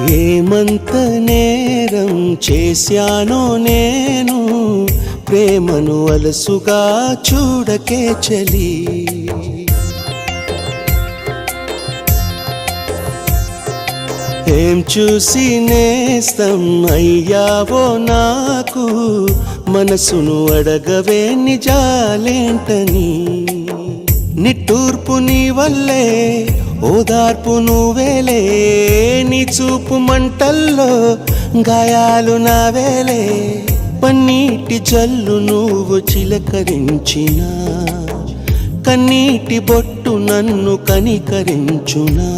ఏమంత నేరం చేశానో నేను, ప్రేమను అలసుగా చూడకే చలి. ఏం చూసి నేస్తం అయ్యావో నాకు, మనసును అడగవే నిజాలేంటని. నిట్టూర్పు నీ వల్లే ఓదార్పు నువ్వేలే, నీ చూపు మంటల్లో గాయాలు నావేలే. పన్నీటి జల్లు నువ్వు చిలకరించినా, కన్నీటి బొట్టు నన్ను కనికరించునా.